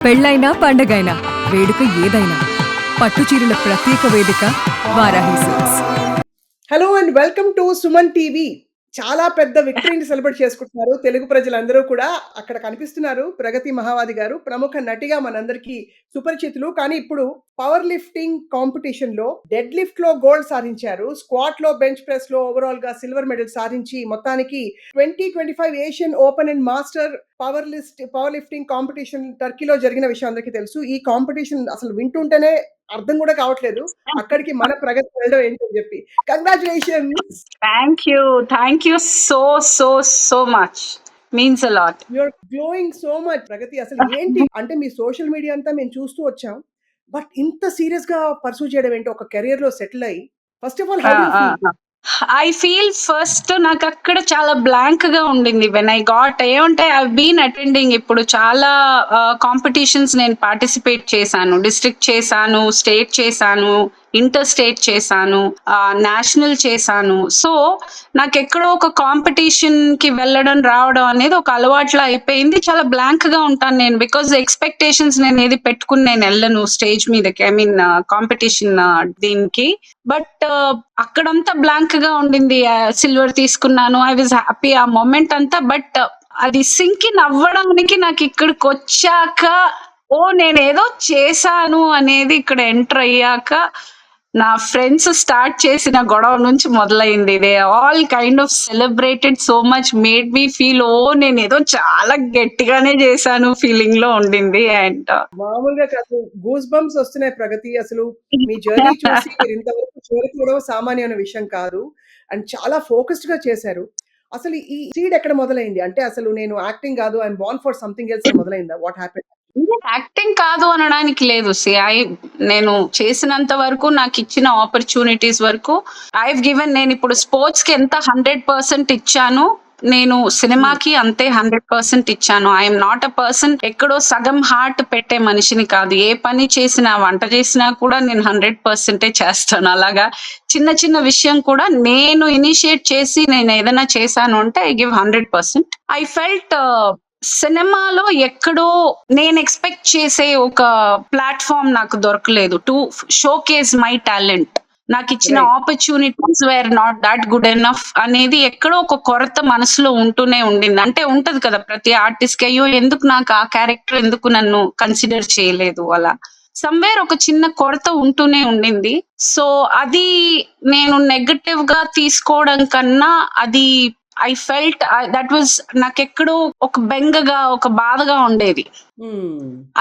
పెళ్ళైనా పండగైనా వేడుక ఏదైనా పట్టు చీరల ప్రత్యేక వేదిక Varahi silks. Hello and welcome to Suman TV. చాలా పెద్ద విక్టరీని సెలబ్రేట్ చేసుకుంటున్నారు తెలుగు ప్రజలందరూ కూడా. అక్కడ కనిపిస్తున్నారు ప్రగతి మహావాది గారు. ప్రముఖ నటిగా మనందరికీ సుపరిచితులు. కానీ ఇప్పుడు పవర్ లిఫ్టింగ్ కాంపిటీషన్‌లో డెడ్ లిఫ్ట్‌లో గోల్డ్ సాధించారు. స్క్వాట్‌లో, బెంచ్ ప్రెస్‌లో ఓవరాల్‌గా సిల్వర్ మెడల్ సాధించి మొత్తానికి 2025 Asian open and master power lifting competition టర్కీలో జరిగిన విషయం అందరికీ తెలుసు. ఈ కాంపిటీషన్ అసలు వింటుంటేనే అర్థం కూడా కావట్లేదు. అక్కడికి మన ప్రగతి వెళ్ళడం ఏంటని చెప్పి. Congratulations. Thank you. Thank you so much. Means a lot. You are glowing so much Pragati. అసలు ఏంటి అంటే మీ సోషల్ మీడియా అంతా మేము చూస్తూ వచ్చాం. బట్ ఇంత సీరియస్‌గా పర్సూ చేయడం ఏంటి ఒక కెరియర్‌లో సెటిల్ అయ్యి? First of all how do you feel? I feel first నాకు అక్కడ చాలా బ్లాంక్ గా ఉండింది. వెన్ ఐ గాట్ ఏమంటే ఐ బీన్ అటెండింగ్ ఇప్పుడు చాలా కాంపిటీషన్స్ నేను పార్టిసిపేట్ చేశాను. డిస్ట్రిక్ట్ చేశాను, స్టేట్ చేశాను, ఇంటర్ స్టేట్ చేశాను, నేషనల్ చేశాను. సో నాకు ఎక్కడో ఒక కాంపిటీషన్ కి వెళ్ళడం రావడం అనేది ఒక అలవాట్లా అయిపోయింది. చాలా బ్లాంక్ గా ఉంటాను నేను. బికాస్ ఎక్స్పెక్టేషన్స్ నేను ఏది పెట్టుకుని నేను వెళ్ళను స్టేజ్ మీదకి, ఐ మీన్ కాంపిటీషన్ దీనికి. బట్ అక్కడంతా బ్లాంక్ గా ఉండింది. సిల్వర్ తీసుకున్నాను, ఐ వాజ్ హ్యాపీ ఆ మొమెంట్ అంతా. బట్ అది సింక్ ఇన్ అవ్వడానికి నాకు ఇక్కడికి వచ్చాక నేనేదో చేశాను అనేది ఇక్కడ ఎంటర్ అయ్యాక నా ఫ్రెండ్స్ స్టార్ట్ చేసిన గొడవ నుంచి మొదలైంది. They all kind of celebrated so much, made me feel నేను ఏదో చాలా గట్టిగానే చేశాను ఫీలింగ్ లో ఉండింది. అండ్ మామూలుగా కాదు, గూస్ బంప్స్ వస్తున్నాయి ప్రగతి. అసలు మీ జర్నీ చూసి మీరు ఇంతవరకు చేరుకోవడం సామాన్యమైన విషయం కాదు. అండ్ చాలా ఫోకస్డ్ గా చేశారు. అసలు ఈ సీడ్ ఎక్కడ మొదలైంది? అంటే అసలు నేను యాక్టింగ్ కాదు, I'm born for something else మొదలైందా? What happened? యాక్టింగ్ కాదు అనడానికి లేదు. నేను చేసినంత వరకు, నాకు ఇచ్చిన ఆపర్చునిటీస్ వరకు ఐ గివెన్. నేను ఇప్పుడు స్పోర్ట్స్ కి ఎంత 100% ఇచ్చాను, నేను సినిమాకి అంతే 100% ఇచ్చాను. ఐఎమ్ నాట్ అ పర్సన్ ఎక్కడో సగం హార్ట్ పెట్టే మనిషిని కాదు. ఏ పని చేసినా, వంట చేసినా కూడా నేను 100% చేస్తాను. అలాగా చిన్న చిన్న విషయం కూడా నేను ఇనిషియేట్ చేసి నేను ఏదైనా చేశాను అంటే ఐ గివ్ 100%. ఐ ఫెల్ట్ సినిమాలో ఎక్కడో నేను ఎక్స్పెక్ట్ చేసే ఒక ప్లాట్ఫామ్ నాకు దొరకలేదు టు షోకేస్ మై టాలెంట్. నాకు ఇచ్చిన opportunities were not that good enough అనేది ఎక్కడో ఒక కొరత మనసులో ఉంటూనే ఉండింది. అంటే ఉంటది కదా ప్రతి ఆర్టిస్ట్ కి, అయ్యో ఎందుకు నాకు ఆ క్యారెక్టర్ ఎందుకు నన్ను కన్సిడర్ చేయలేదు, అలా సమ్వేర్ ఒక చిన్న కొరత ఉంటూనే ఉండింది. సో అది నేను నెగటివ్ గా తీసుకోవడం కన్నా అది ఐ ఫెల్ట్ దట్ వాజ్ నాకెక్కడో ఒక బెంగగా, ఒక బాధగా ఉండేది.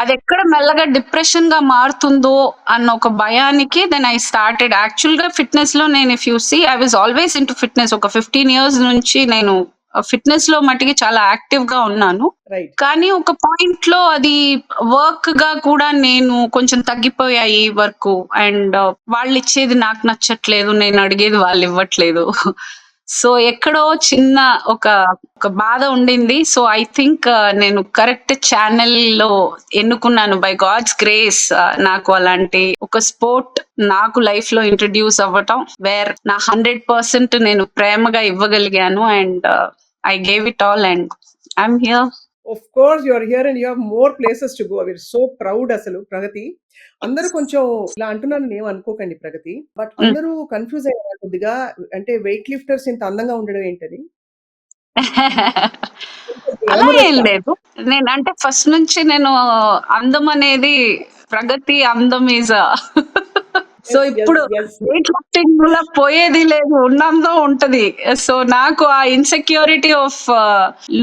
అది ఎక్కడ మెల్లగా డిప్రెషన్ గా మారుతుందో అన్న ఒక భయానికి దెన్ ఐ స్టార్టెడ్. యాక్చువల్ గా ఫిట్నెస్ లో నేను, if you see, I was always in to fitness. ఒక 15 years నుంచి నేను ఫిట్నెస్ లో మటుకి చాలా యాక్టివ్ గా ఉన్నాను. కానీ ఒక పాయింట్ లో అది వర్క్ గా కూడా నేను కొంచెం తగ్గిపోయాయి వర్క్. అండ్ వాళ్ళు ఇచ్చేది నాకు నచ్చట్లేదు, నేను అడిగేది వాళ్ళు ఇవ్వట్లేదు. సో ఎక్కడో చిన్న ఒక బాధ ఉండింది. సో ఐ థింక్ నేను కరెక్ట్ ఛానల్ లో ఎన్నుకున్నాను బై గాడ్స్ గ్రేస్. నాకు అలాంటి ఒక స్పోర్ట్ నాకు లైఫ్ లో ఇంట్రడ్యూస్ అవ్వటం, వేర్ నా 100% నేను ప్రేమగా ఇవ్వగలిగాను. And I gave it all and I'm here. Of course you are here and you have more places to go. We are so proud. అసలు ప్రగతి అందరూ కొంచెం ఇలా అంటున్నాను ఏం అనుకోకండి ప్రగతి. బట్ అందరూ కన్ఫ్యూజ్ అయ్యారు కొద్దిగా. అంటే వెయిట్ లిఫ్టర్స్ ఇంత అందంగా ఉండడం ఏంటని. అలా ఏం లేదు. నేను అంటే ఫస్ట్ నుంచి నేను అందం అనేది, ప్రగతి అందం ఈజ్ సో ఇప్పుడు వెయిట్ లిఫ్టింగ్ వల్ల పోయేది లేదు, ఉన్నందో ఉంటది. సో నాకు ఆ insecurity of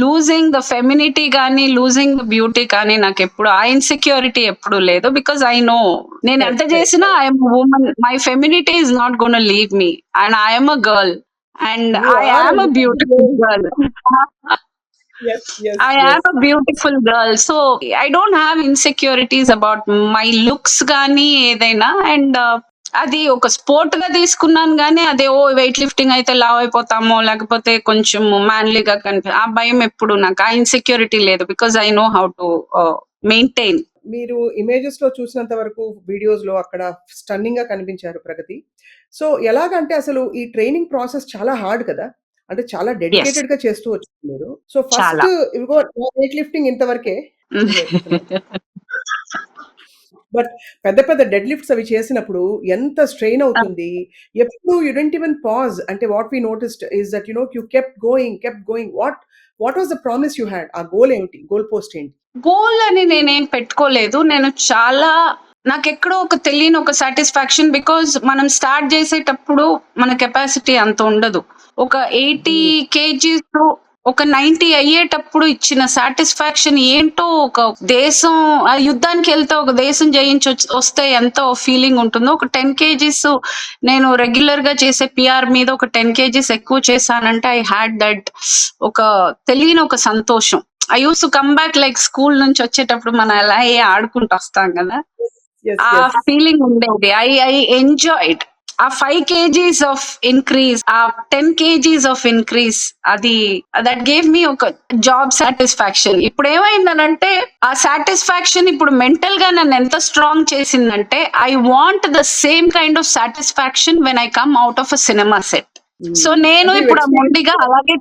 losing the femininity కానీ, లూజింగ్ ద బ్యూటీ కానీ నాకు ఎప్పుడు ఆ ఇన్సెక్యూరిటీ ఎప్పుడు లేదు. బికాస్ ఐ నో నేను ఎంత చేసినా I'm women, my femininity is not gone leave me, and I'm a girl and I am a beautiful girl. I am a beautiful girl. So I don't have insecurities about my looks గానీ ఏదైనా. And అది ఒక sport గా తీసుకున్నాను గానీ అదే weight lifting అయితే లావ్ అయిపోతామో, లేకపోతే కొంచెం మ్యాన్లీగా ఆ భయం ఎప్పుడు, నాకు ఆ ఇన్సెక్యూరిటీ లేదు. Because I know how to maintain. మీరు ఇమేజెస్ లో చూసినంత వరకు, వీడియోస్ లో అక్కడ స్టన్నింగ్ గా కనిపించారు ప్రగతి. సో ఎలాగంటే అసలు ఈ ట్రైనింగ్ ప్రాసెస్ చాలా హార్డ్ కదా. అంటే చాలా డెడికేటెడ్ గా చేస్తూ వచ్చారు మీరు. సో ఫస్ట్ ఇదిగో వెయిట్ లిఫ్టింగ్ ఇంతవరకే. బట్ పెద్ద పెద్ద డెడ్ లిఫ్ట్స్ అవి చేసినప్పుడు ఎంత స్ట్రెయిన్ అవుతుంది. ఎప్పుడు యూ డిడ్ంట్ ఈవెన్ పాజ్. అంటే what we noticed is that you kept going. What was the promise you had? ఆ గోల్ ఏంటి? గోల్ పోస్ట్ ఏంటి? గోల్ అని నేనేం పెట్టుకోలేదు. నేను చాలా నాకెక్కడో ఒక తెలియని ఒక సాటిస్ఫాక్షన్. బికాజ్ మనం స్టార్ట్ చేసేటప్పుడు మన కెపాసిటీ అంత ఉండదు. ఒక 80 హ్మ్. కేజీస్ ఒక 90 అయ్యేటప్పుడు ఇచ్చిన సాటిస్ఫాక్షన్ ఏంటో, ఒక దేశం యుద్ధానికి వెళ్తే ఒక దేశం జయించి వస్తే ఎంతో ఫీలింగ్ ఉంటుందో, ఒక 10 కేజీస్ నేను రెగ్యులర్ గా చేసే పిఆర్ మీద ఒక 10 కేజీస్ ఎక్కువ చేశానంటే ఐ హ్యాడ్ దట్ ఒక తెలియని ఒక సంతోషం. I use to come back like school నుంచి వచ్చేటప్పుడు మనం ఎలా ఆడుకుంటూ వస్తాం కదా, యెస్. ఆ యెస్. ఫీలింగ్ ఉండేది. ఐ ఎంజాయ్డ్ ఆ 5 కేజీస్ ఆఫ్ ఇంక్రీజ్, ఆ 10 కేజీస్ ఆఫ్ ఇంక్రీజ్. అది దట్ గేవ్ మీ ఒక జాబ్ సాటిస్ఫాక్షన్. ఇప్పుడు ఏమైందనంటే ఆ సాటిస్ఫాక్షన్ ఇప్పుడు మెంటల్ గా నన్ను ఎంత స్ట్రాంగ్ చేసిందంటే I want the same kind of satisfaction when I come out of a cinema set. So నేను అంటే ఇప్పుడు ఆ ఎక్స్‌పీరియన్స్ మొండిగా అలాగే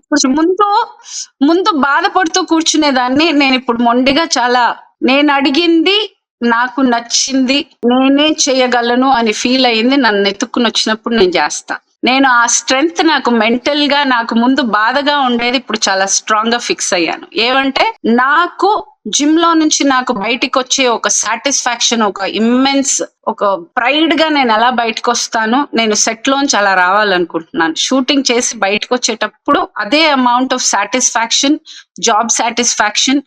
ముందు బాధపడుతూ కూర్చునేదాన్ని. నేను ఇప్పుడు మొండిగా చాలా నేను అడిగింది, నాకు నచ్చింది, నేనే చేయగలను అని ఫీల్ అయింది. నన్ను ఎత్తుక్కుని వచ్చినప్పుడు నేను చేస్తా. నేను ఆ స్ట్రెంగ్త్ నాకు మెంటల్ గా నాకు ముందు బాధగా ఉండేది, ఇప్పుడు చాలా స్ట్రాంగ్ గా ఫిక్స్ అయ్యాను. ఏమంటే నాకు జిమ్ లో నుంచి నాకు బయటికి వచ్చే ఒక సాటిస్ఫాక్షన్, ఒక ఇమ్మెన్స్ ఒక ప్రైడ్ గా నేను ఎలా బయటకు వస్తానో, నేను సెట్ లోంచి అలా రావాలనుకుంటున్నాను. షూటింగ్ చేసి బయటకు వచ్చేటప్పుడు అదే amount of satisfaction, job satisfaction,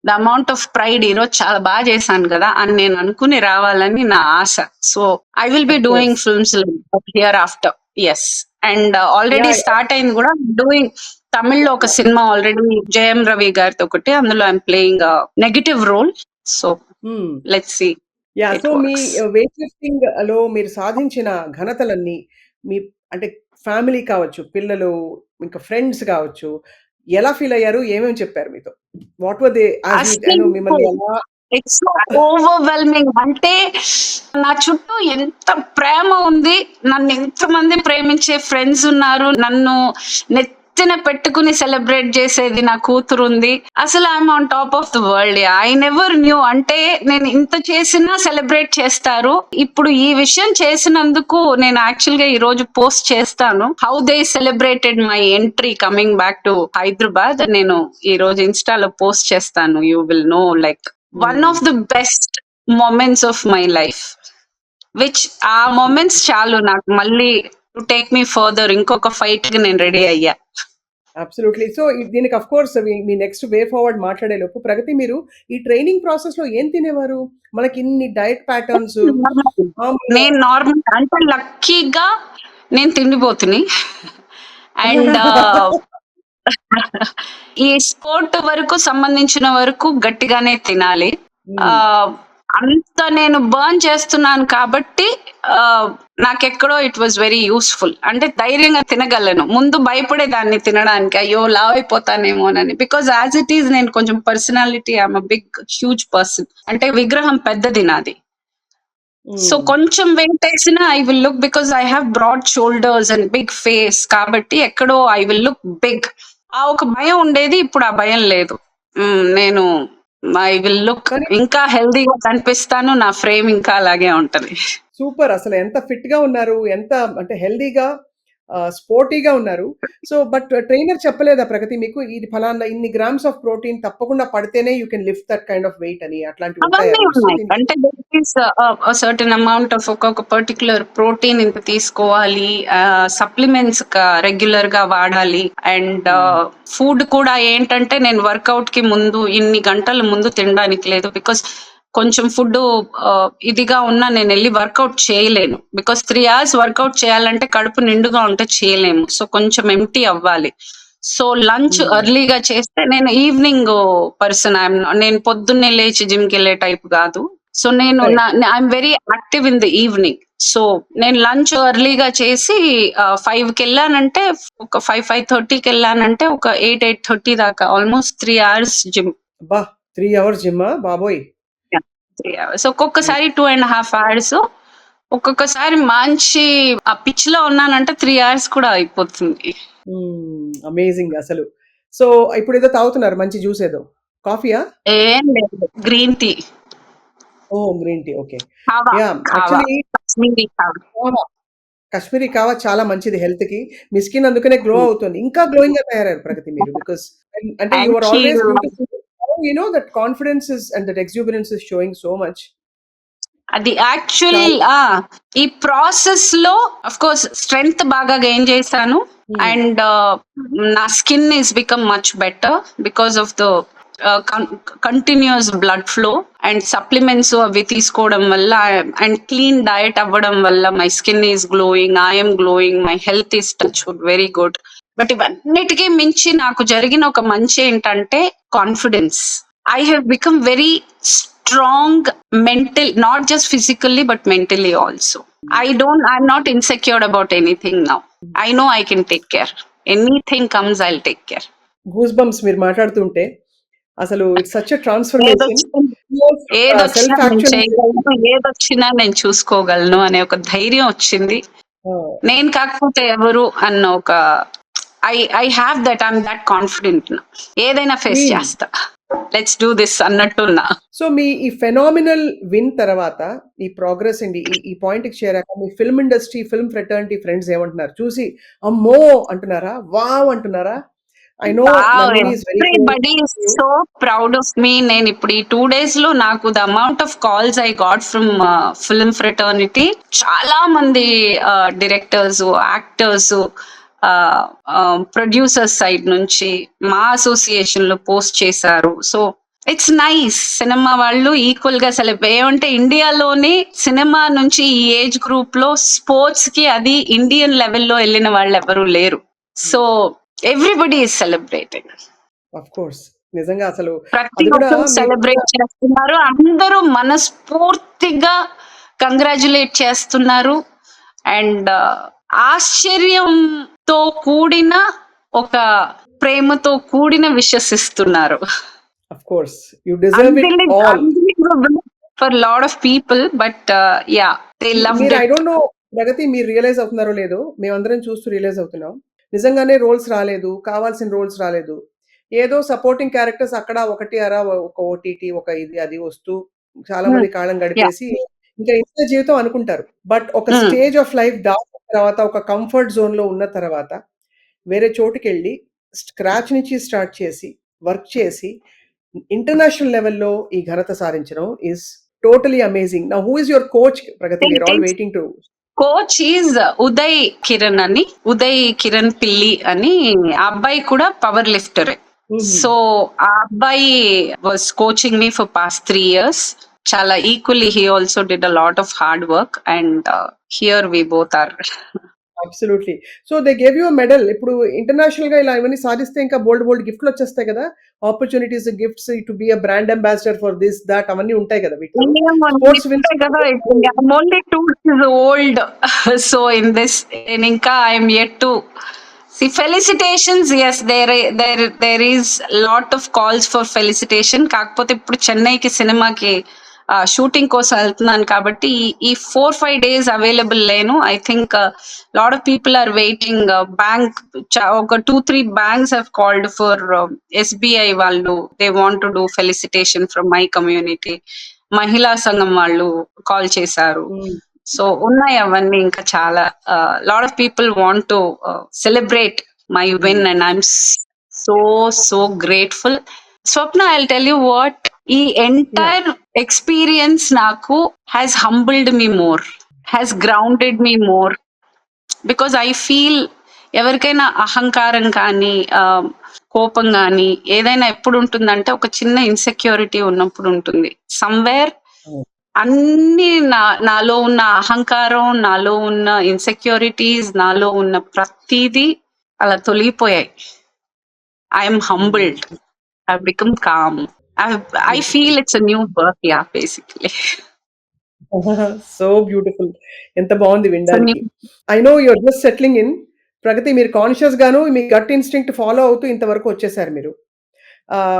the amount of pride, ఈరోజు చాలా బాగా చేశాను కదా అని నేను అనుకుని రావాలని నా ఆశ. So I will be of course. Doing films here after. Yes. And already yeah! Start అయింది కూడా, డూయింగ్ తమిళ్లో ఒక సినిమా ఆల్రెడీ జయం రవి గారితో ఒకటి, అందులో I'm playing negative role. So hmm. Let's see yeah! It so me works. Weight లిఫ్టింగ్‌లో మీరు సాధించిన ఘనతలన్నీ మీ అంటే ఫ్యామిలీ కావచ్చు, పిల్లలు, ఇంకా ఫ్రెండ్స్ కావచ్చు, ఎలా ఫీల్ అయ్యారు? ఏమేమి చెప్పారు మీతో? What were they as you అసలు మిమ్మల్ని ఎలా ఇట్స్ ఓవర్‌వెల్మింగ్. అంటే నా చుట్టూ ఎంత ప్రేమ ఉంది. నన్ను ఎంతమంది ప్రేమించే ఫ్రెండ్స్ ఉన్నారు. నన్ను నెత్తిన పెట్టుకుని సెలబ్రేట్ చేసేది నా కూతురుంది. అసలు I'm on top of the world. I never knew. అంటే నేను ఇంత చేసినా సెలబ్రేట్ చేస్తారు. ఇప్పుడు ఈ విషయం చేసినందుకు నేను యాక్చువల్ గా ఈ రోజు పోస్ట్ చేస్తాను. How they celebrated my entry coming back to Hyderabad. నేను ఈ రోజు ఇన్‌స్టాలో పోస్ట్ చేస్తాను. You will know like one hmm. Of the best moments of my life. Which ఆ మొమెంట్స్ చాలు నాకు మళ్ళీ టు టేక్ మీ ఫర్దర్. ఇంకొక ఫైట్ కి నేను రెడీ అయ్యా. అబ్సల్యూట్‌లీ. సో, దీనికి ఆఫ్ కోర్స్ మీ నెక్స్ట్ వే ఫార్వర్డ్ మాట్లాడే లోపు ప్రగతి మీరు ఈ ట్రైనింగ్ ప్రాసెస్‌లో ఏం తినేవారు? మనకి ఇన్ని డైట్ ప్యాటర్న్స్ మామూలుగా నేను నార్మల్ అంటే లక్కీగా నేను తిండిపోతుని. అండ్ ఈ స్పోర్ట్ వరకు సంబంధించిన వరకు గట్టిగానే తినాలి. హ్మ్. ఆహ్, అంత నేను బర్న్ చేస్తున్నాను కాబట్టి నాకెక్కడో ఇట్ వాస్ వెరీ యూజ్‌ఫుల్. అంటే ధైర్యంగా తినగలను. ముందు భయపడేదాన్ని తినడానికి. అయ్యో! లావైపోతానేమోనని. బికాజ్ యాస్ ఇట్ ఈజ్ నేను కొంచెం personality, I'm a big huge person. అంటే విగ్రహం పెద్దది నాది. So hmm. కొంచెం వెయిట్ వేసినా I will look, because I have broad shoulders and big face కాబట్టి ఎక్కడో ఐ విల్ లుక్ బిగ్. ఆ ఒక భయం ఉండేది, ఇప్పుడు ఆ భయం లేదు. నేను ఐ విల్ లుక్ కానీ ఇంకా హెల్దీగా కనిపిస్తాను. నా ఫ్రేమ్ ఇంకా అలాగే ఉంటది. సూపర్. అసలు ఎంత ఫిట్‌గా ఉన్నారు. ఎంత అంటే హెల్తీగా స్పోర్టీగా ఉన్నారు. సో, బట్ ట్రైనర్ చెప్పలేదా ప్రగతి మీకు? ఇది ఫలానా ఇన్ని గ్రామ్స్ ఆఫ్ ప్రోటీన్ తప్పకుండా పడితేనే you can lift that kind of weight అని అట్లాంటివి ఉంటాయా అవన్నీ రూల్స్ ఉన్నాయి. దీనికి? అంటే సర్టెన్ అమౌంట్ ఆఫ్ ఒక్కొక్క పర్టిక్యులర్ ప్రోటీన్ ఇంత తీసుకోవాలి. సప్లిమెంట్స్ రెగ్యులర్ గా వాడాలి. అండ్ హ్మ్. ఫుడ్ కూడా ఏంటంటే నేను వర్కౌట్ కి ముందు ఇన్ని గంటల ముందు తినడానికి లేదు. బికాస్ కొంచెం ఫుడ్ ఇదిగా ఉన్నా నేను వెళ్ళి వర్కౌట్ చేయలేను. బికాస్ 3 hours వర్కౌట్ చేయాలంటే కడుపు నిండుగా ఉంటే చేయలేము. సో కొంచెం ఎంప్టీ అవ్వాలి. సో లంచ్ హ్మ్. ఎర్లీగా చేస్తే, నేను ఈవినింగ్ పర్సన్. నేను పొద్దున్నే లేచి జిమ్ కి వెళ్ళే టైప్ కాదు. సో నేను correct. I'm very active in the evening. So నేను లంచ్ ఎర్లీగా చేసి 5కి వెళ్ళానంటే, ఒక 5:30కి వెళ్ళానంటే ఒక 8:30 దాకా ఆల్మోస్ట్ 3 hours జిమ్. అబ్బా! 3 అవర్స్ జిమ్మా బాబోయ్! 3 hours ఒక్కొక్కసారి 2.5 hours. ఒక్కొక్కసారి మంచి ఆ పిచ్ లో ఉన్నానంటే 3 hours కూడా అయిపోతుంది. అమేజింగ్ అసలు. సో, ఇప్పుడేదో తాగుతున్నారు మంచి జ్యూస్ ఏదో. కాఫీయా? ఏం లేదు, green tea. Oh! Green tea. Okay. Kahwa, yeah! Kahwa, actually Kashmiri kahwa. Kahwa, Kashmiri కావా చాలా మంచిది హెల్త్‌కి. మీ స్కిన్ అందుకనే గ్లో అవుతుంది. ఇంకా గ్లోయింగ్‌గా తయారయ్యారు ప్రగతి మీరు. బికాజ్ అంటే you are thank always you. Beautiful. You know that confidence is and that exuberance is showing so much. అది యాక్చువల్ చాలా ఈ ప్రాసెస్ లో అఫ్ కోర్స్ స్ట్రెంగ్త్ బాగా గెయిన్ చేశాను. హ్మ్. అండ్ నా skin is become much better because of the continuous blood flow and supplements అవి తీసుకోవడం వల్ల అండ్ క్లీన్ డయట్ అవ్వడం వల్ల my skin is glowing, I'm glowing, my health is touch very good. But ఇవన్నిటికీ మించి నాకు జరిగిన ఒక మంచి ఏంటంటే confidence. I have become very strong mental, not just physically but mentally also. I'm not insecure about anything now. I know I can take care. Anything comes, I'll take care. Goose bumps మీరు మాట్లాడుతుంటే. అసలు it's such a transformation. ఏదొచ్చినా self ఏదొచ్చినా నేను actualisation. చేయగలను, ఏదొచ్చినా నేను చూసుకోగలను అనే ఒక ధైర్యం వచ్చింది. ఆ! నేను కాకపోతే ఎవరు అన్న ఒక I have that, I'm that confident. ఏదైనా ఫేస్ మీ చేస్తా, లెట్స్ డూ దిస్ అన్నట్టున్నా. సో మీ ఈ ఫెనామినల్ విన్ తర్వాత ఈ ప్రోగ్రెస్ అండి ఈ పాయింట్‌కి చేరాక మీ film industry, film fraternity friends ఏమంటున్నారు? చూసి అమ్మో! అంటున్నారా? వావ్! అంటున్నారా? I know Wow, Nandini is very close everybody is to you. so proud of me. నేను ఇప్పుడు ఈ 2 days లో నాకు the amount of calls I got from film fraternity, చాలా మంది డైరెక్టర్స్, యాక్టర్స్, ప్రొడ్యూసర్స్ సైడ్ నుంచి మా అసోసియేషన్ లో పోస్ట్ చేశారు. So it's nice. సినిమా వాళ్ళు ఈక్వల్ గా ఏమంటే ఇండియాలోని సినిమా నుంచి ఈ ఏజ్ గ్రూప్ లో స్పోర్ట్స్ కి అది ఇండియన్ లెవెల్లో వెళ్ళిన వాళ్ళు ఎవరు లేరు. So everybody is celebrating. Of course. నిజంగా అసలు ప్రతి అది కూడా ఒక్కరు మీరు సెలబ్రేట్ చేస్తున్నారు. అందరూ మనస్ఫూర్తిగా కంగ్రాచులేట్ చేస్తున్నారు. అండ్ ఆశ్చర్యంతో కూడిన ఒక ప్రేమతో కూడిన విషెస్ ఇస్తున్నారు. Of course. You deserve it all. Unbelievable for a lot of people, but yeah, they loved మీరు ఐ it. డోంట్ నో ప్రగతి మీరు రియలైజ్ అవుతున్నారో లేదో, మేమందరం చూస్తూ రియలైజ్ అవుతున్నాం. నిజంగానే రోల్స్ రాలేదు. కావాల్సిన రోల్స్ రాలేదు. ఏదో సపోర్టింగ్ క్యారెక్టర్స్ అక్కడ ఒకటి అరా ఒక ఓటీటీ ఒక ఇది అది వస్తూ చాలా Hmm. మంది కాలం Yeah. గడిపేసి ఇంకా ఇంతే జీవితం అనుకుంటారు. బట్ ఒక Hmm. స్టేజ్ ఆఫ్ లైఫ్ దాటిన తర్వాత ఒక కంఫర్ట్ జోన్‌లో ఉన్న తర్వాత వేరే చోటుకెళ్ళి స్క్రాచ్ నుంచి స్టార్ట్ చేసి వర్క్ చేసి ఇంటర్నేషనల్ లెవెల్‌లో ఈ ఘనత సాధించడం is totally amazing. Now who is your coach Pragati? We are all Thanks. Waiting to. Coach is Uday Kiran అని, ఉదయ్ కిరణ్ పిల్లి అని. ఆ అబ్బాయి కూడా పవర్ లిఫ్టర్. హుహు. సో ఆ అబ్బాయి was coaching me for past 3 years. చాలా equally he also did a lot of hard work and here we both are. Absolutely. So they gave you a medal. ఇప్పుడు ఇంటర్నేషనల్‌గా ఇలా ఇవన్నీ సాధిస్తే ఇంకా బోలెడు గిఫ్ట్‌లు వచ్చేస్తాయి కదా! Opportunities, gifts to be a brand ambassador for this, thought అవన్నీ ఉంటాయి కదా వీటిలో. స్పోర్ట్స్ విన్స్ కదా, I'm only 2 years old. So in this, in ఇంకా I'm yet to see felicitations. Yes, there is lot of calls for felicitation. కాకపోతే ఇప్పుడు చెన్నైకి సినిమాకి షూటింగ్ కోసం వెళ్తున్నాను కాబట్టి ఈ 4-5 days అవైలబుల్ లేను. I think lot of people are waiting. Bank ఒక 2-3 banks have called for SBI వాళ్ళు. They want to do felicitation from my community. మహిళా సంఘం వాళ్ళు కాల్ చేశారు. హ్మ్. సో ఉన్నాయి అవన్నీ ఇంకా చాలా. Lot of people want to celebrate my win and I'm so grateful. Swapna, I will tell you what, ఈ యాహ్! ఎంటైర్ ఎక్స్పీరియన్స్ నాకు has humbled me more, has grounded me more. Because I feel ఎవరికైనా అహంకారం కానీ కోపం కానీ ఏదైనా ఎప్పుడు ఉంటుందంటే ఒక చిన్న ఇన్సెక్యూరిటీ ఉన్నప్పుడు ఉంటుంది. సమ్వేర్ అవును. అన్ని నాలో ఉన్న అహంకారం, నాలో ఉన్న ఇన్సెక్యూరిటీస్, నాలో ఉన్న ప్రతిదీ అలా తొలగిపోయాయి. I'm humbled, I become calm. I beautiful. feel it's a new birth, yeah, basically. So beautiful. ఎంత బావుంది So, వినడానికి. I know you are just settling in. Pragati మీరు కాన్షియస్‌గాను మీ గట్ ఇన్‌స్టింక్ట్ ఫాలో అవుతూ ఇంతవరకు వచ్చేసారు మీరు.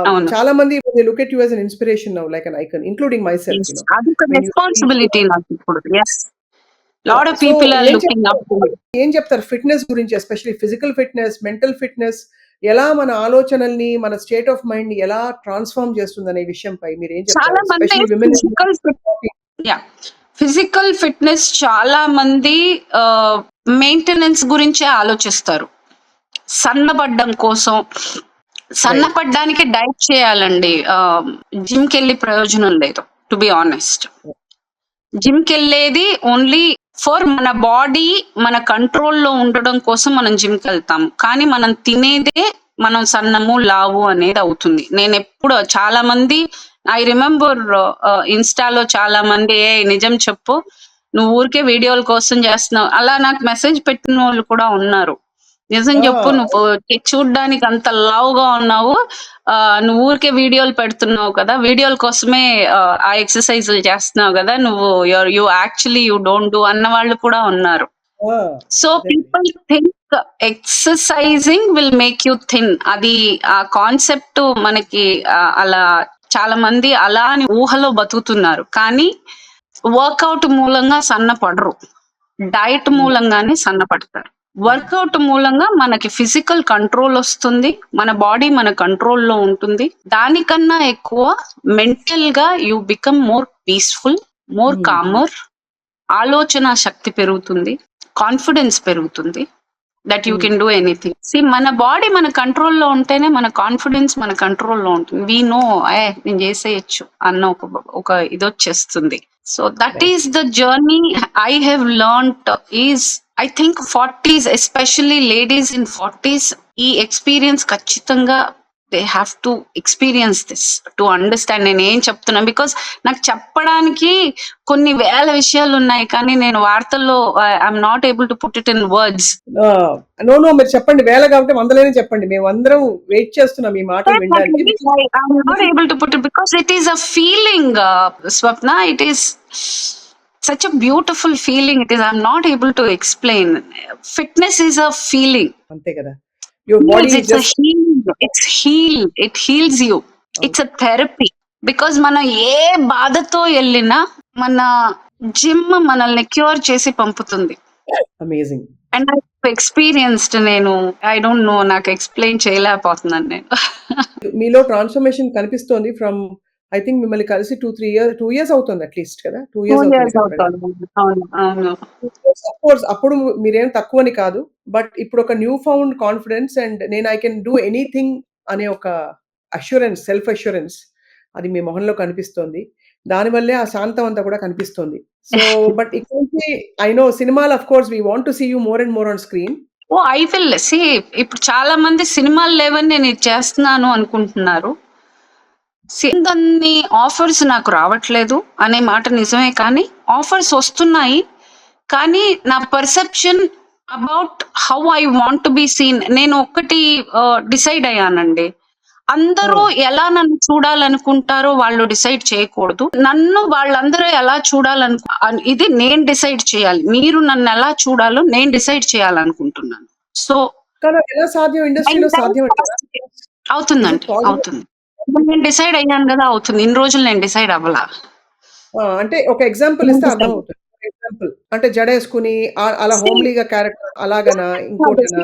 అవును. చాలా మంది they look at you as an inspiration now like an icon including myself Yes. You know. అదొక వెన్ యూ స్పీక్. రెస్పాన్సిబిలిటీ నాకు ఇప్పుడు. Yes. Yeah! Lot of so people are ఏం looking up to me. చెప్తారు fitness గురించి especially physical fitness, mental fitness ఎలా మన ఆలోచనల్ని, మన స్టేట్ ఆఫ్ మైండ్‌ని ఎలా ట్రాన్స్‌ఫార్మ్ చేస్తుందనే విషయంపై మీరేం చాలా చెప్తారు? మంది ఎస్పెషల్లీ విమెన్ ఫిజికల్ ఫిట్నెస్ చాలా మంది మెయింటెనెన్స్ గురించే ఆలోచిస్తారు. సన్నబడ్డం కోసం, సన్నపడ్డానికి డైట్ చేయాలండి. జిమ్కి వెళ్ళి ప్రయోజనం లేదు, టు బి ఆనెస్ట్. జిమ్కి వెళ్ళేది ఓన్లీ ఫర్ మన బాడీ మన కంట్రోల్లో ఉండడం కోసం మనం జిమ్కి వెళ్తాం. కానీ మనం తినేదే మనం సన్నము లావు అనేది అవుతుంది. నేను ఎప్పుడు చాలా మంది ఐ రిమెంబర్ ఇన్స్టాలో చాలా మంది నిజం చెప్పు, నువ్వు ఊరికే వీడియోల కోసం చేస్తున్నావు అలా నాకు మెసేజ్ పెట్టిన వాళ్ళు కూడా ఉన్నారు. నిజం చెప్పు, నువ్వు చూడ్డానికి అంత లావుగా ఉన్నావు, నువ్వు ఊరికే వీడియోలు పెడుతున్నావు కదా, వీడియోల కోసమే ఆ ఎక్సర్సైజులు చేస్తున్నావు కదా, నువ్వు you actually you don't do అన్న వాళ్ళు కూడా ఉన్నారు. So people think exercising will make you thin. అది ఆ కాన్సెప్ట్ మనకి అలా చాలా మంది అలా అని ఊహలో బతుకుతున్నారు. కానీ వర్కౌట్ మూలంగా సన్నపడరు, డైట్ మూలంగానే సన్నపడతారు. వర్కౌట్ మూలంగా మనకి ఫిజికల్ కంట్రోల్ వస్తుంది, మన బాడీ మన కంట్రోల్లో ఉంటుంది. దానికన్నా ఎక్కువ మెంటల్ గా you become more peaceful, more comer. ఆలోచన శక్తి పెరుగుతుంది, కాన్ఫిడెన్స్ పెరుగుతుంది, that you can do anything. మన బాడీ మన కంట్రోల్లో ఉంటేనే మన కాన్ఫిడెన్స్ మన కంట్రోల్లో ఉంటుంది. వీ నో నేను చేసేయచ్చు అన్న ఒక ఇది వచ్చేస్తుంది. So that is the journey I have learned. Is I think 40s, especially ladies in 40s, ఈ ఎక్స్పీరియన్స్ ఖచ్చితంగా they have to experience this to understand నేను ఏం చెప్తున్నా. బికాస్ నాకు చెప్పడానికి కొన్ని వేల విషయాలు ఉన్నాయి, కానీ నేను వార్తల్లో I'm not able to put it in words. No మీరు చెప్పండి, వేల కాబట్టి వందలేనే చెప్పండి, మేము అందరం వెయిట్ చేస్తున్నాం ఈ మాట వినడానికి. I'm not able to put it because it is a feeling, Swapna. It is such a beautiful feeling. It is. I'm not able to explain. Fitness is a feeling. అంతే కదా. Your body is It's just a heal. It's heal. It heals you. It's a therapy. Because మనం ఏ బాధతో వెళ్ళినా మన gym మనల్ని cure చేసి పంపుతుంది. Amazing. And I experienced. నేను ఐ డోంట్ నో, నాకు ఎక్స్ప్లెయిన్ చేయలేకపోతున్నాను నేను. మీలో ట్రాన్స్ఫర్మేషన్ కనిపిస్తోంది. ఫ్రమ్ ఐ థింక్ మిమ్మల్ని కలిసి 2 years అవుతుంది అట్లీస్ట్ కదా. 2 years అవును. కోర్స్ అప్పుడు మీరేం తక్కువని కాదు, బట్ ఇప్పుడు ఒక న్యూ ఫౌండ్ కాన్ఫిడెన్స్ అండ్ నేను ఐ కెన్ డూ ఎనీథింగ్ అనే ఒక అష్యూరెన్స్, సెల్ఫ్ అష్యూరెన్స్ అది మీ మొహంలో కనిపిస్తోంది. దానివల్లే ఆ శాంతం అంతా కూడా కనిపిస్తోంది. సో బట్ ఇక్కడ నుంచి ఐ నో సినిమాలు of course we want to see you more and more on screen. I will see. ఇప్పుడు చాలా మంది సినిమాలు లేవని నేను ఇది చేస్తున్నాను అనుకుంటున్నారు. దాన్ని ఆఫర్స్ నాకు రావట్లేదు అనే మాట నిజమే, కానీ ఆఫర్స్ వస్తున్నాయి. కానీ నా perception about how I want to be seen, నేను ఒక్కటి డిసైడ్ అయ్యానండి. అందరూ ఎలా నన్ను చూడాలనుకుంటారో వాళ్ళు డిసైడ్ చేయకూడదు. నన్ను వాళ్ళందరూ ఎలా ఇది నేను డిసైడ్ చేయాలి. మీరు నన్ను ఎలా చూడాలో నేను డిసైడ్ చేయాలనుకుంటున్నాను. సో ఎలా సాధ్యం? ఇండస్ట్రీలో సాధ్యం అవుతుందండి, అవుతుంది. నేను డిసైడ్ అయ్యాను కదా, అవుతుంది. ఇన్ని రోజులు నేను డిసైడ్ అవ్వలా. అంటే ఒక ఎగ్జాంపుల్ ఇస్తే అర్థం అవుతుంది. ఎగ్జాంపుల్ అంటే జడేసుకుని అలా హోమ్లీగా క్యారెక్టర్ అలాగనా, ఇంకోటనా?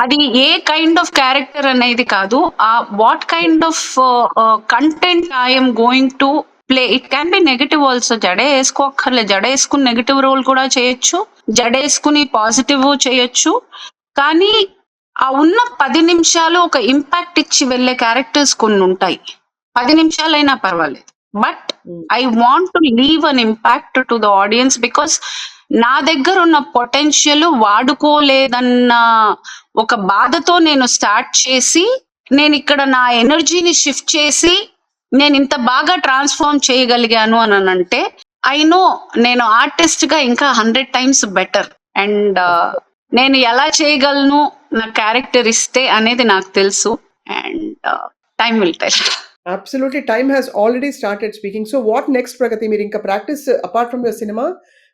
అది ఏ కైండ్ ఆఫ్ క్యారెక్టర్ అనేది కాదు, what kind of content I'm going to play. It can be negative also. జడ వేసుకోక్కర్లేదు, జడ వేసుకుని నెగటివ్ రోల్ కూడా చేయొచ్చు, జడ వేసుకుని పాజిటివ్ చేయొచ్చు. కానీ ఆ ఉన్న 10 నిమిషాలు ఒక ఇంపాక్ట్ ఇచ్చి వెళ్ళే క్యారెక్టర్స్ కొన్ని ఉంటాయి. 10 నిమిషాలైనా పర్వాలేదు, but I want to leave an impact to the audience. Because నా దగ్గర ఉన్న పొటెన్షియల్ వాడుకోలేదన్న ఒక బాధతో నేను స్టార్ట్ చేసి, నేను ఇక్కడ నా ఎనర్జీని షిఫ్ట్ చేసి నేను ఇంత బాగా ట్రాన్స్ఫార్మ్ చేయగలిగాను అని అంటే ఐ నో నేను ఆర్టిస్ట్ గా ఇంకా 100 times బెటర్. అండ్ నేను ఎలా చేయగలను నా క్యారెక్టర్ ఇస్తే అనేది నాకు తెలుసు. And time will tell. Absolutely, time has already started speaking. So what next, Pragati? మీరు ఇంకా practice apart from your cinema,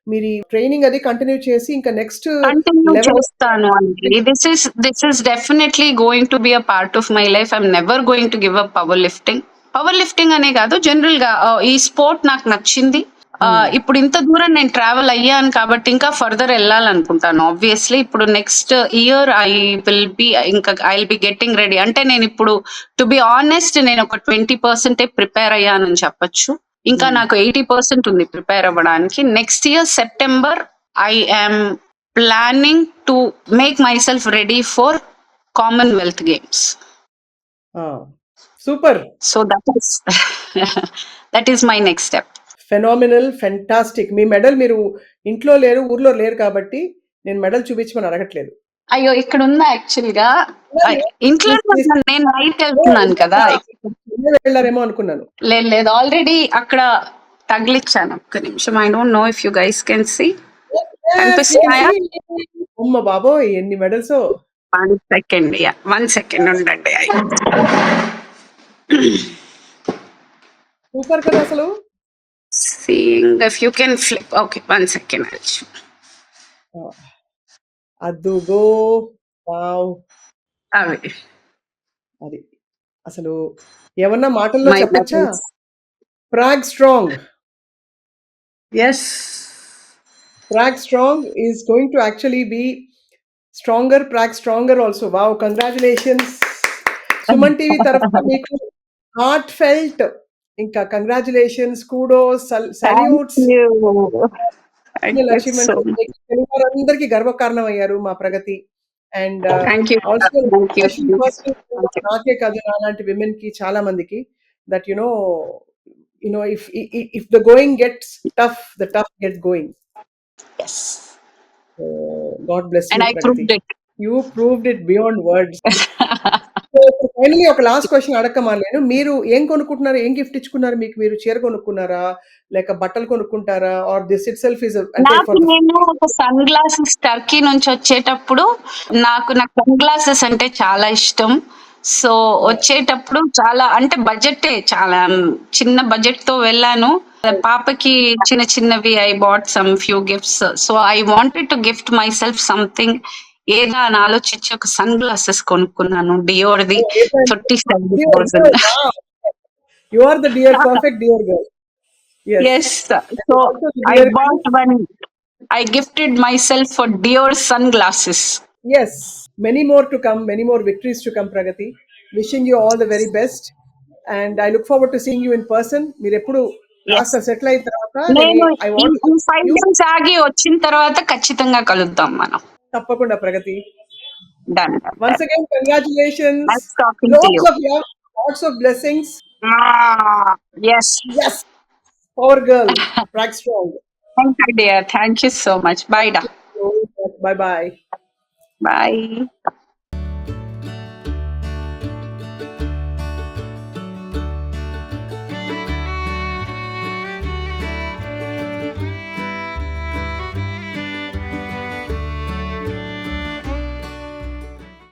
మీరు ట్రైనింగ్ అది కంటిన్యూ చేసి ఇంకా నెక్స్ట్ చేస్తాను అండి. This is definitely going to be a part of my life. I'm never going to give up power lifting. Power lifting అనే కాదు, జనరల్ గా ఈ స్పోర్ట్ నాకు నచ్చింది. ఇప్పుడు ఇంత దూరం నేను ట్రావెల్ అయ్యాను కాబట్టి ఇంకా ఫర్దర్ వెళ్ళాలనుకుంటాను. ఆబ్వియస్లీ ఇప్పుడు next year I will be getting ready. అంటే నేను ఇప్పుడు టు బి ఆనెస్ట్ నేను ఒక 20% ప్రిపేర్ అయ్యానని చెప్పొచ్చు. ఇంకా నాకు 80% ఉంది ప్రిపేర్ అవ్వడానికి. Next year September I am planning to make my self ready for Commonwealth games. Super. So that is my next step. Phenomenal, fantastic. Me medal మీరు ఇంట్లో లేరు, ఊర్లో లేరు కాబట్టి నేను మెడల్ చూపించమని అడగట్లేదు. అయ్యో ఇక్కడ ఉందా యాక్చువల్ గా? ఇంట్లో నేను నైట్ వెళ్తున్నాను కదా, వెళ్ళారేమో అనుకున్నాను. లేదు ఆల్రెడీ అక్కడ తగిలిచ్చాను. ఒక్క నిమిషం, I don't know if you guys can see. కనిపిస్తున్నాయా? అమ్మ బాబోయ్ ఎన్ని మెడల్స్! 1 సెకండ్ ఉండండి. సూపర్ కదా అసలు. Seeing if you can flip. Okay, 1 second. అద్దుగో వావ్. అవి అది అసలు ఏమన్నా మాటల్లో చెప్పచ్చా? Prague strong. Yes. Prague Strong is going to actually be stronger. Prague Stronger also. Wow, congratulations. Suman TV తరఫున మీకు హార్ట్ ఫెల్ట్ ఇంకా కంగ్రాచులేషన్స్, కుడోస్, సల్యూట్స్. అందరికి గర్వకారణం అయ్యారు మా ప్రగతి. అండ్ ఆల్సో నాకే కాదు అలాంటి విమెన్ కి చాలా మందికి that if the going gets tough, the tough gets going. Yes. God bless you. And I proved it. You proved it beyond words. So finally ఒక లాస్ట్ క్వశ్చన్ అడగమాలేను. మీరు ఏం కొనుక్కుంటున్నారు? ఏం గిఫ్ట్ ఇచ్చుకున్నారు? మీకు మీరు చీర కొనుక్కున్నారా? లేక బట్టలు కొనుక్కుంటారా? Or this itself is నేను ఒక సన్ గ్లాసెస్ టర్కీ నుంచి వచ్చేటప్పుడు నాకు సన్ గ్లాసెస్ అంటే చాలా ఇష్టం. సో వచ్చేటప్పుడు చాలా అంటే బడ్జెట్ చాలా చిన్న బడ్జెట్ తో వెళ్ళాను. పాపకి చిన్నవి I bought some few gifts. So I wanted to gift my self something ఏదా అని ఆలోచించి ఒక సన్ గ్లాసెస్ కొనుక్కున్నాను. డియోర్ది 37,000. You are the dear perfect dear girl. Yes. So I bought one. I gifted myself for Dior sunglasses. Yes, many more to come, many more victories to come, Pragati. Wishing you all the very best, and I look forward to seeing you in person. మీరు ఎప్పుడు last settle అయిన తర్వాత I want 5 days ఆగి వచ్చిన తర్వాత ఖచ్చితంగా కలుద్దాం మనం. తప్పకుండా ప్రగతి. Done. Once again, congratulations. Nice talking to you. Lots of love, lots of blessings. Yes. Yes. Power girl, Prague Strong. Thank you, dear. Thank you so much. Bye, da. Bye bye. Bye.